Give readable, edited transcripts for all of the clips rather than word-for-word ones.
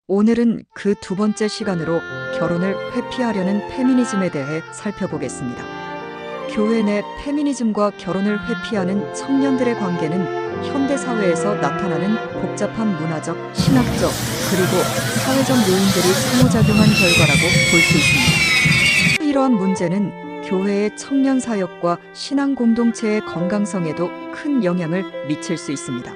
오늘은 그 두 번째 시간으로 결혼을 회피하려는 페미니즘에 대해 살펴보겠습니다. 교회 내 페미니즘과 결혼을 회피하는 청년들의 관계는 현대사회에서 나타나는 복잡한 문화적, 신학적, 그리고 사회적 요인들이 상호작용한 결과라고 볼 수 있습니다. 이러한 문제는 교회의 청년 사역과 신앙 공동체의 건강성에도 큰 영향을 미칠 수 있습니다.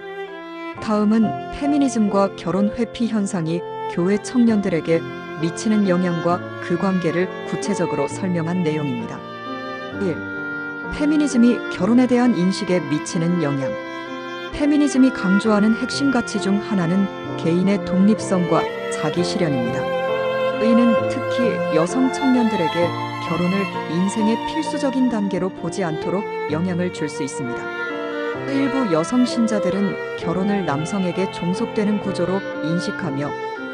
다음은 페미니즘과 결혼 회피 현상이 교회 청년들에게 미치는 영향과 그 관계를 구체적으로 설명한 내용입니다. 1. 페미니즘이 결혼에 대한 인식에 미치는 영향. 페미니즘이 강조하는 핵심 가치 중 하나는 개인의 독립성과 자기 실현입니다. 이는 특히 여성 청년들에게 결혼을 인생의 필수적인 단계로 보지 않도록 영향을 줄 수 있습니다. 일부 여성 신자들은 결혼을 남성에게 종속되는 구조로 인식하며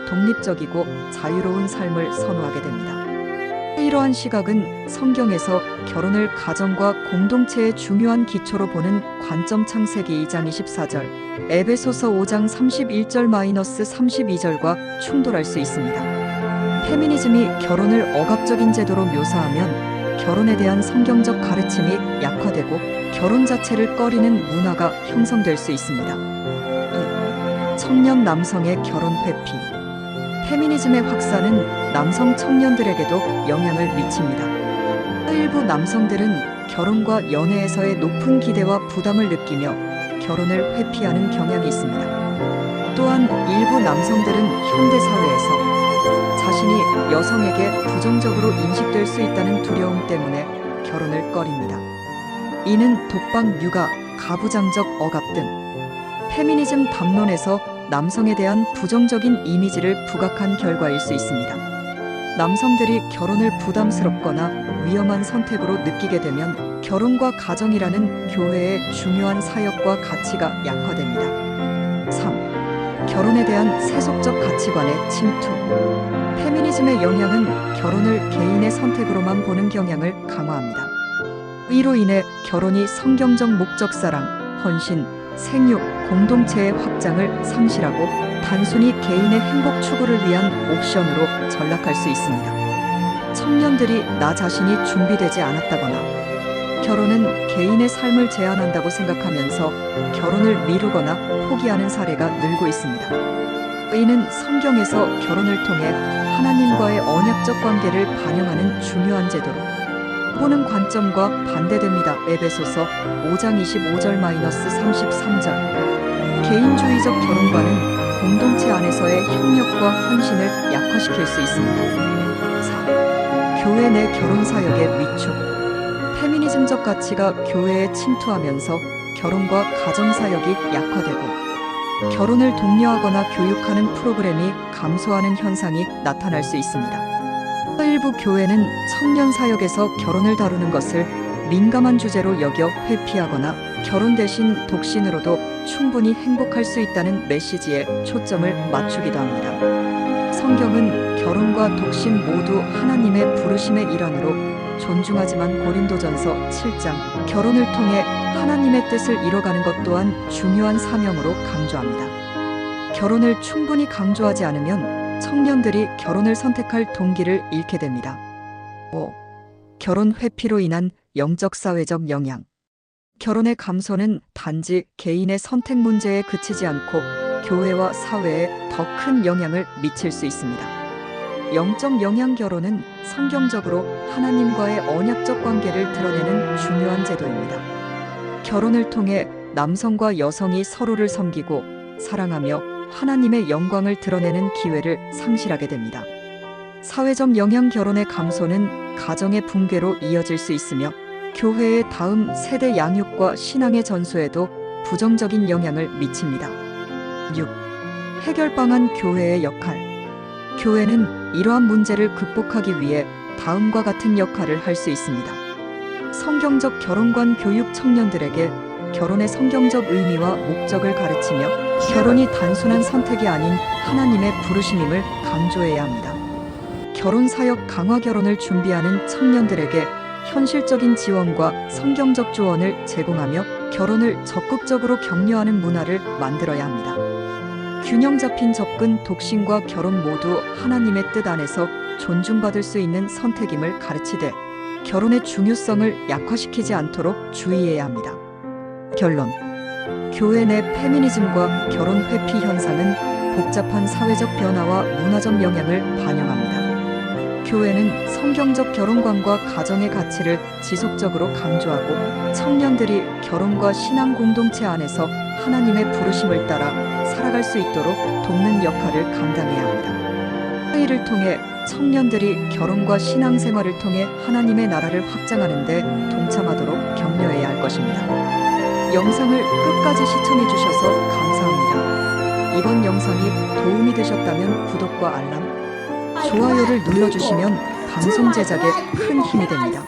독립적이고 자유로운 삶을 선호하게 됩니다. 이러한 시각은 성경에서 결혼을 가정과 공동체의 중요한 기초로 보는 관점 창세기 2장 24절, 에베소서 5장 31절-32절과 충돌할 수 있습니다. 페미니즘이 결혼을 억압적인 제도로 묘사하면 결혼에 대한 성경적 가르침이 약화되고 결혼 자체를 꺼리는 문화가 형성될 수 있습니다. 2. 청년 남성의 결혼 회피. 페미니즘의 확산은 남성 청년들에게도 영향을 미칩니다. 일부 남성들은 결혼과 연애에서의 높은 기대와 부담을 느끼며 결혼을 회피하는 경향이 있습니다. 또한 일부 남성들은 현대사회에서 자신이 여성에게 부정적으로 인식될 수 있다는 두려움 때문에 결혼을 꺼립니다. 이는 독방, 육아, 가부장적 억압 등 페미니즘 담론에서 남성에 대한 부정적인 이미지를 부각한 결과일 수 있습니다. 남성들이 결혼을 부담스럽거나 위험한 선택으로 느끼게 되면 결혼과 가정이라는 교회의 중요한 사역과 가치가 약화됩니다. 3. 결혼에 대한 세속적 가치관의 침투. 페미니즘의 영향은 결혼을 개인의 선택으로만 보는 경향을 강화합니다. 이로 인해 결혼이 성경적 목적사랑, 헌신, 생육, 공동체의 확장을 상실하고 단순히 개인의 행복 추구를 위한 옵션으로 전락할 수 있습니다. 청년들이 나 자신이 준비되지 않았다거나 결혼은 개인의 삶을 제한한다고 생각하면서 결혼을 미루거나 포기하는 사례가 늘고 있습니다. 이는 성경에서 결혼을 통해 하나님과의 언약적 관계를 반영하는 중요한 제도로 보는 관점과 반대됩니다. 에베소서 5장 25절-33절. 개인주의적 결혼관은 공동체 안에서의 협력과 헌신을 약화시킬 수 있습니다. 4. 교회 내 결혼 사역의 위축. 페미니즘적 가치가 교회에 침투하면서 결혼과 가정 사역이 약화되고 결혼을 독려하거나 교육하는 프로그램이 감소하는 현상이 나타날 수 있습니다. 일부 교회는 청년 사역에서 결혼을 다루는 것을 민감한 주제로 여겨 회피하거나 결혼 대신 독신으로도 충분히 행복할 수 있다는 메시지에 초점을 맞추기도 합니다. 성경은 결혼과 독신 모두 하나님의 부르심의 일환으로 존중하지만 고린도전서 7장 결혼을 통해 하나님의 뜻을 이뤄가는 것 또한 중요한 사명으로 강조합니다. 결혼을 충분히 강조하지 않으면 청년들이 결혼을 선택할 동기를 잃게 됩니다. 5. 결혼 회피로 인한 영적 사회적 영향. 결혼의 감소는 단지 개인의 선택 문제에 그치지 않고 교회와 사회에 더 큰 영향을 미칠 수 있습니다. 영적 영향. 결혼은 성경적으로 하나님과의 언약적 관계를 드러내는 중요한 제도입니다. 결혼을 통해 남성과 여성이 서로를 섬기고 사랑하며 하나님의 영광을 드러내는 기회를 상실하게 됩니다. 사회적 영향. 결혼의 감소는 가정의 붕괴로 이어질 수 있으며 교회의 다음 세대 양육과 신앙의 전수에도 부정적인 영향을 미칩니다. 6. 해결 방안. 교회의 역할. 교회는 이러한 문제를 극복하기 위해 다음과 같은 역할을 할 수 있습니다. 성경적 결혼관 교육. 청년들에게 결혼의 성경적 의미와 목적을 가르치며 결혼이 단순한 선택이 아닌 하나님의 부르심임을 강조해야 합니다. 결혼 사역 강화. 결혼을 준비하는 청년들에게 현실적인 지원과 성경적 조언을 제공하며 결혼을 적극적으로 격려하는 문화를 만들어야 합니다. 균형 잡힌 접근, 독신과 결혼 모두 하나님의 뜻 안에서 존중받을 수 있는 선택임을 가르치되 결혼의 중요성을 약화시키지 않도록 주의해야 합니다. 결론. 교회 내 페미니즘과 결혼 회피 현상은 복잡한 사회적 변화와 문화적 영향을 반영합니다. 교회는 성경적 결혼관과 가정의 가치를 지속적으로 강조하고 청년들이 결혼과 신앙 공동체 안에서 하나님의 부르심을 따라 살아갈 수 있도록 돕는 역할을 감당해야 합니다. 회의를 통해 청년들이 결혼과 신앙생활을 통해 하나님의 나라를 확장하는 데 동참하도록 격려해야 할 것입니다. 영상을 끝까지 시청해 주셔서 감사합니다. 이번 영상이 도움이 되셨다면 구독과 알람, 좋아요를 눌러주시면 방송 제작에 큰 힘이 됩니다.